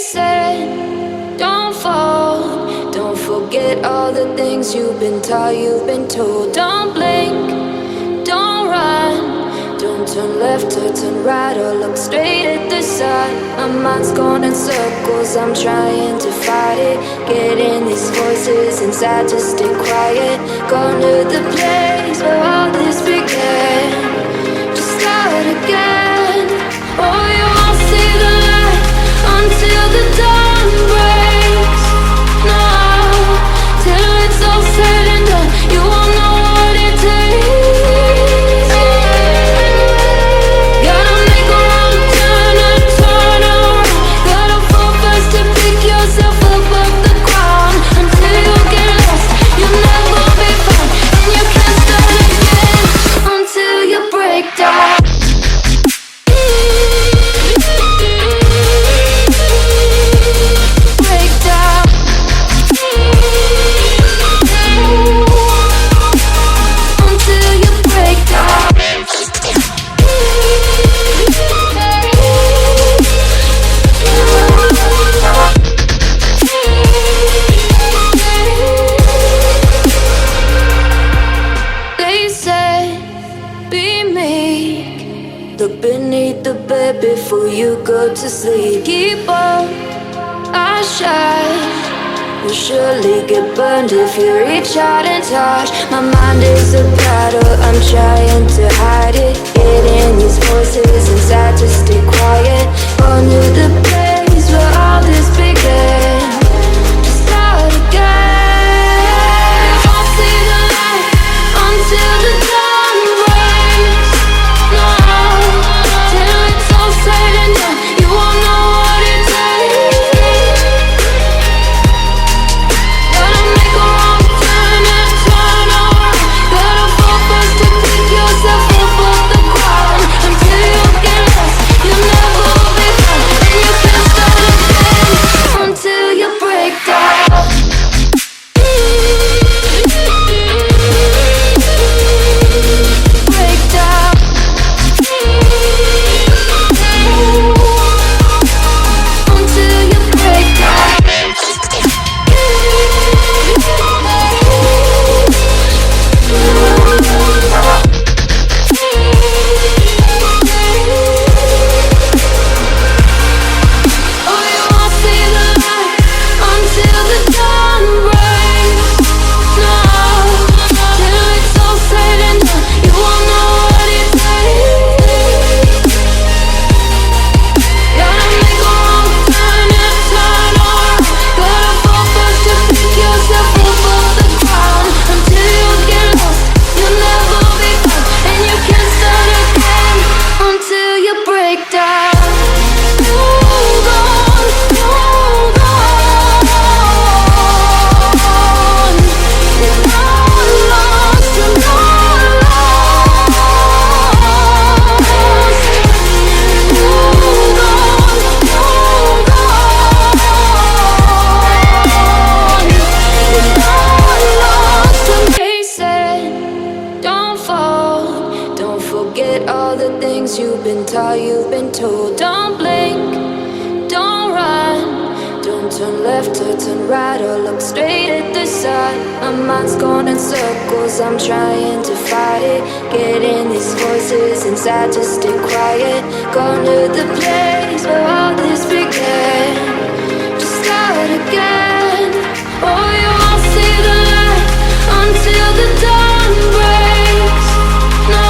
said, don't fall. Don't forget all the things you've been taught, you've been told. Don't blink, don't run. Don't turn left or turn right or look straight at the sun. My mind's going in circles, I'm trying to fight it. Getting these voices inside to stay quiet. Gone to the place where all this began. Just start again. Oh, you won't see the light until the dawn breaks. No, till it's all said and done, you won't know what it takes. Gotta make a wrong turn and turn around. Gotta fall fast to pick yourself up off the ground. Until you get lost, you'll never be found. And you can't start again until you break down. Look beneath the bed before you go to sleep. Keep on, I shine. You'll surely get burned if you reach out and touch. My mind is a battle, I'm trying to hide it. Getting these voices inside to stay quiet. On to the place where all this began. Just start again. You won't see the light until the dawn breaks. No, till it's all said and done, you won't know what it takes. Gotta make a wrong turn and turn around. Gotta fall fast to pick yourself up off the ground. Until you get lost, you'll never be found. And you can't start again until you break down. Break down. Until you break down. Oh, you won't see the light until the dawn breaks. No, till it's all said and done, you won't know what it takes. Gotta make a wrong turn and turn around. Gotta fall fast to pick yourself up off the ground. Until you get lost, you'll never be found. And you can't start again until you break down. Hold on, hold on. You're not lost, you're not lost. Hold on, hold on. You're not lost. They said, don't fall. Don't forget all the things you've been taught, you've been told. Don't blink, don't run. Don't turn left or turn right or look straight at the sun. My mind's going in circles, I'm trying to fight it. Getting these voices inside to stay quiet. Gone to the place where all this began. Just start again. Oh, you won't see the light until the dawn breaks. No,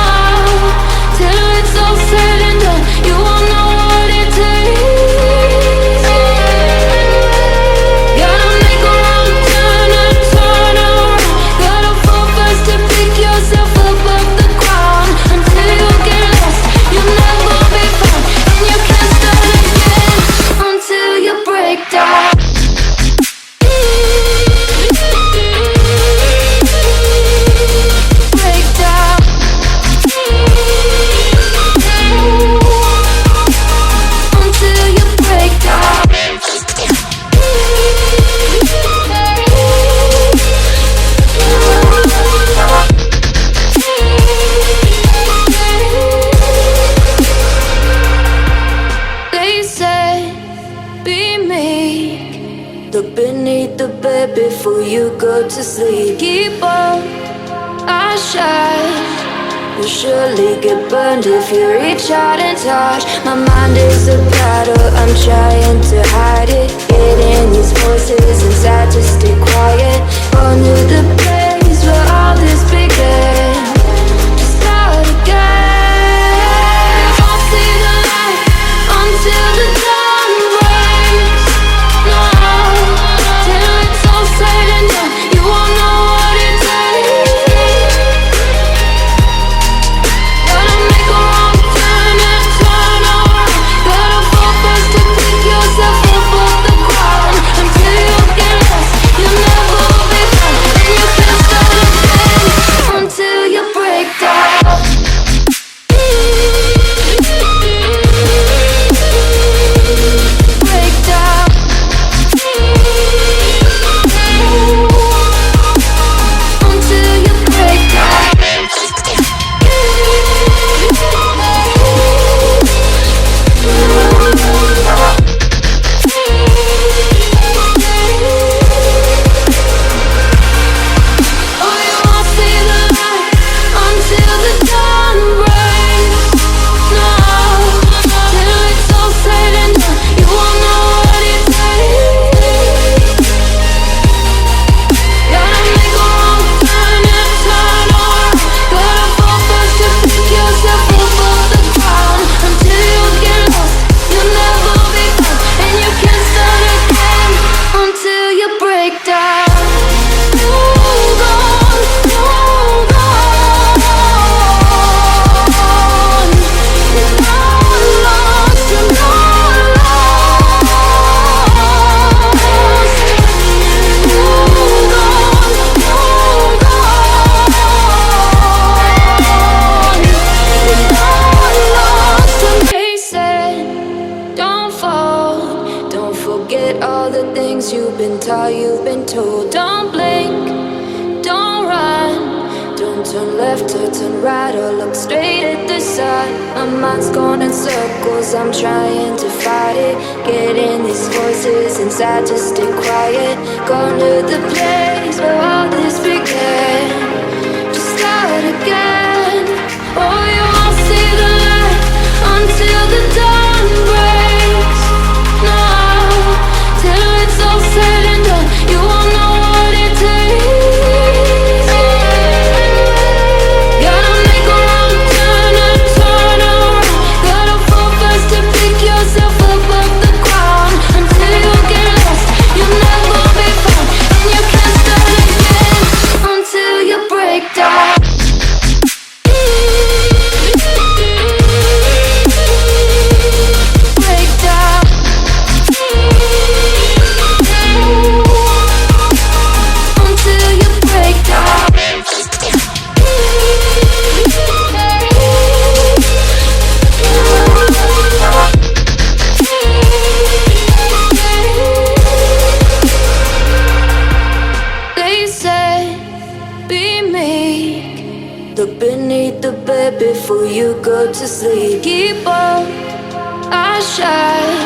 till it's all said and done, you won't know what it takes. Gotta make a wrong turn and turn around. Gotta fall fast to pick yourself up off the ground. Until you get lost, you'll never be found. And you can't start again until you meek. Look beneath the bed before you go to sleep. Keep on, I shine. You'll surely get burned if you reach out and touch. My mind is a battle, I'm trying to hide it. Getting these voices inside to stay quiet. Gone to the place where all this began. Start again. I'll see the light until the dawn breaks. No, till it's all said and done, you won't know what it takes. Gotta make a wrong turn and turn around. Gotta fall first to pick yourself up off the ground. Until you get lost, you'll never be found. And you can't start again until you break down. Break down. Until you break down. Oh, you won't see the light until the dawn breaks. No, till it's all said and done, you won't know what it takes. Gotta make a wrong turn and turn around. Gotta fall first to pick yourself up off the ground. Until you get lost, you'll never be found. And you can't start again until you break down. Hold on, hold on. You're not lost, you're not lost. Hold on, hold on. You're not lost, and they said, don't fall. Don't forget all the things you've been taught, you've been told. Don't blink, don't run. Don't turn left or turn right or look straight at the sun. My mind's going in circles, I'm trying to fight it. Getting these voices inside to stay quiet. Gone to the place where all this began. Just start again. Oh, you won't see the light until the dawn breaks. No, till it's all said and done, you won't know what it takes. Gotta make a wrong turn and turn around. Gotta fall first to pick yourself up off the ground. Until you get lost, you'll never be found. And you can't start again until you break down. Break down. Until you break down. They say, be meek. Look beneath the bed before you go to sleep. Keep on, I shine.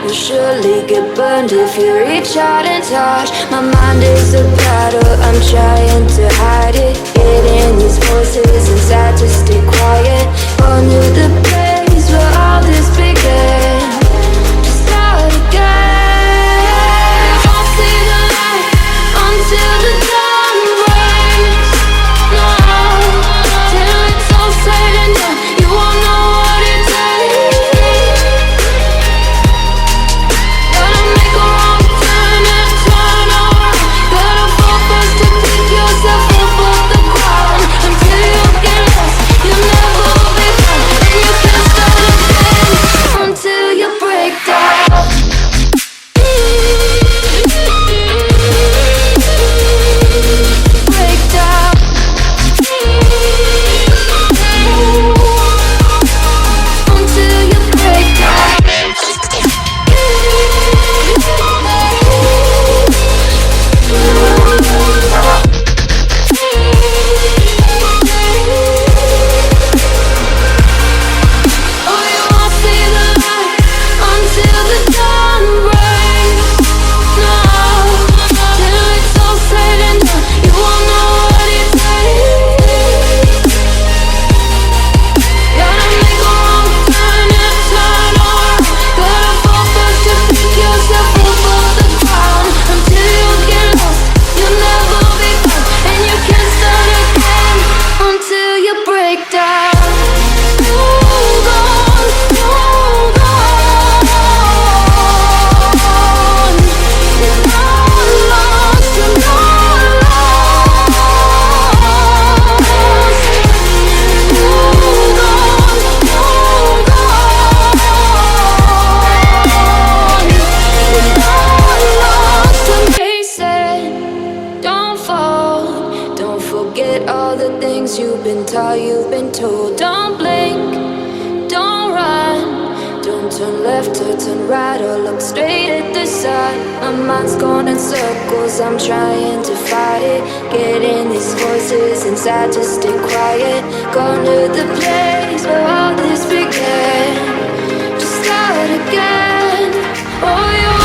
You'll surely get burned if you reach out and touch. My mind is a battle, I'm trying to hide it. Getting these voices inside to stay quiet. Gone to the place where all this began. Just start again. I'll see the light until the dawn breaks. No, till it's all said and done, you won't know what it takes. Gotta make a wrong turn and turn around. Gotta fall first to pick yourself up off the ground. Until you get lost, you'll never be found. And you can't start again until you told. Don't blink, don't run, don't turn left or turn right or look straight at the sun. My mind's going in circles, I'm trying to fight it. Getting these voices inside to stay quiet. Gone to the place where all this began. Just start again. Oh, you